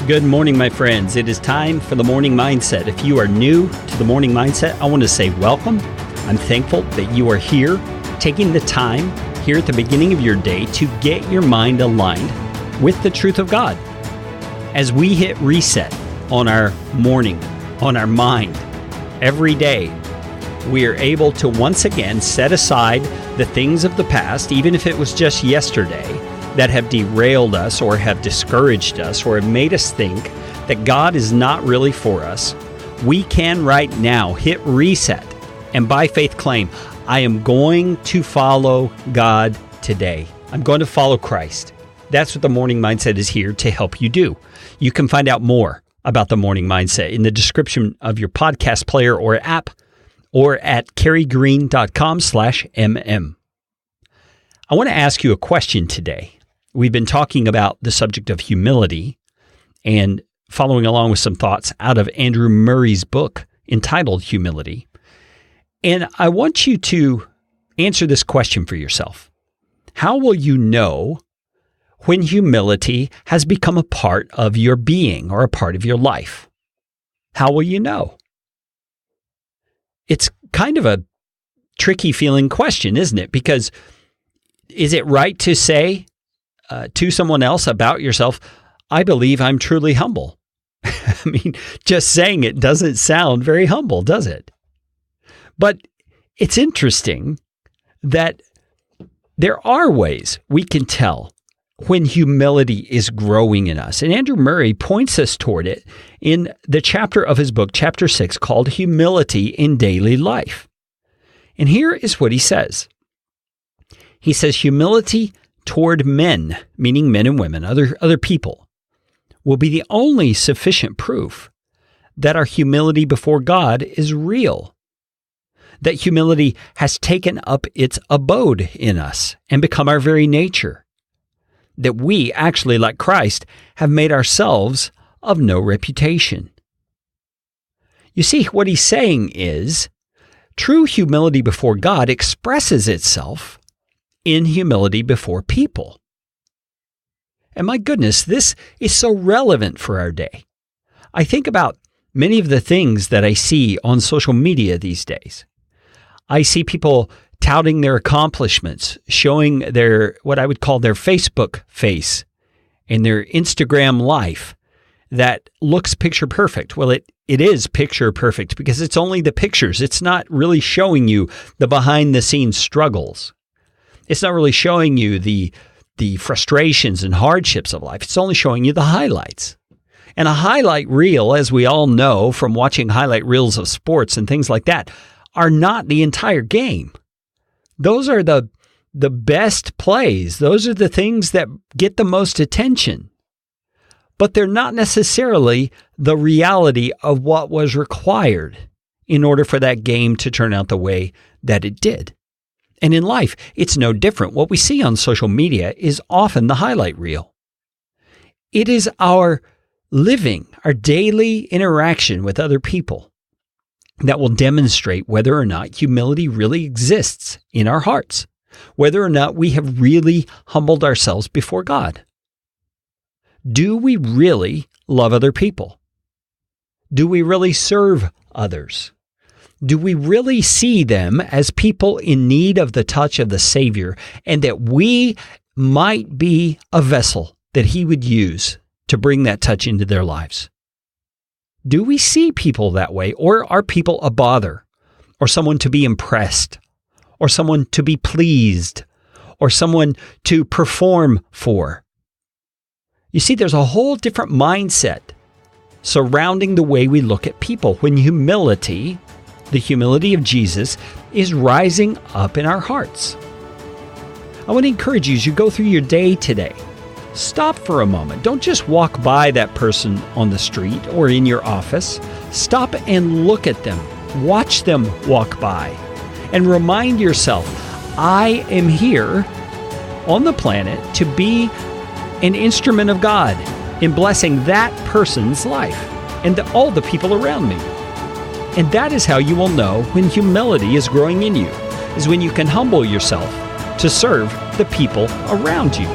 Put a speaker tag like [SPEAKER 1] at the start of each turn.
[SPEAKER 1] Good morning, my friends. It is time for the Morning Mindset. If you are new to the Morning Mindset, I want to say welcome. I'm thankful that you are here, taking the time here at the beginning of your day to get your mind aligned with the truth of God. As we hit reset on our morning, on our mind, every day, we are able to once again set aside the things of the past, even if it was just yesterday, that have derailed us or have discouraged us or have made us think that God is not really for us. We can right now hit reset and by faith claim, I am going to follow God today. I'm going to follow Christ. That's what the Morning Mindset is here to help you do. You can find out more about the Morning Mindset in the description of your podcast player or app or at careygreen.com/mm. I want to ask you a question today. We've been talking about the subject of humility and following along with some thoughts out of Andrew Murray's book entitled Humility. And I want you to answer this question for yourself. How will you know when humility has become a part of your being or a part of your life? How will you know? It's kind of a tricky feeling question, isn't it? Because is it right to say to someone else about yourself, I believe I'm truly humble? I mean, just saying it doesn't sound very humble, does it? But it's interesting that there are ways we can tell when humility is growing in us. And Andrew Murray points us toward it in the chapter of his book, chapter 6, called Humility in Daily Life. And here is what he says. He says, humility toward men, meaning men and women, other people, will be the only sufficient proof that our humility before God is real, that humility has taken up its abode in us and become our very nature, that we actually, like Christ, have made ourselves of no reputation. You see, what he's saying is, true humility before God expresses itself in humility before people. And my goodness, this is so relevant for our day. I think about many of the things that I see on social media these days. I see people touting their accomplishments, showing their, what I would call their Facebook face and their Instagram life that looks picture perfect. Well, it is picture perfect because it's only the pictures. It's not really showing you the behind the scenes struggles. It's not really showing you the frustrations and hardships of life. It's only showing you the highlights. And a highlight reel, as we all know from watching highlight reels of sports and things like that, are not the entire game. Those are the best plays. Those are the things that get the most attention. But they're not necessarily the reality of what was required in order for that game to turn out the way that it did. And in life, it's no different. What we see on social media is often the highlight reel. It is our living, our daily interaction with other people that will demonstrate whether or not humility really exists in our hearts, whether or not we have really humbled ourselves before God. Do we really love other people? Do we really serve others? Do we really see them as people in need of the touch of the Savior and that we might be a vessel that He would use to bring that touch into their lives? Do we see people that way, or are people a bother, or someone to be impressed, or someone to be pleased, or someone to perform for? You see, there's a whole different mindset surrounding the way we look at people when humility, the humility of Jesus, is rising up in our hearts. I want to encourage you as you go through your day today, stop for a moment. Don't just walk by that person on the street or in your office. Stop and look at them. Watch them walk by and remind yourself, I am here on the planet to be an instrument of God in blessing that person's life and all the people around me. And that is how you will know when humility is growing in you, is when you can humble yourself to serve the people around you.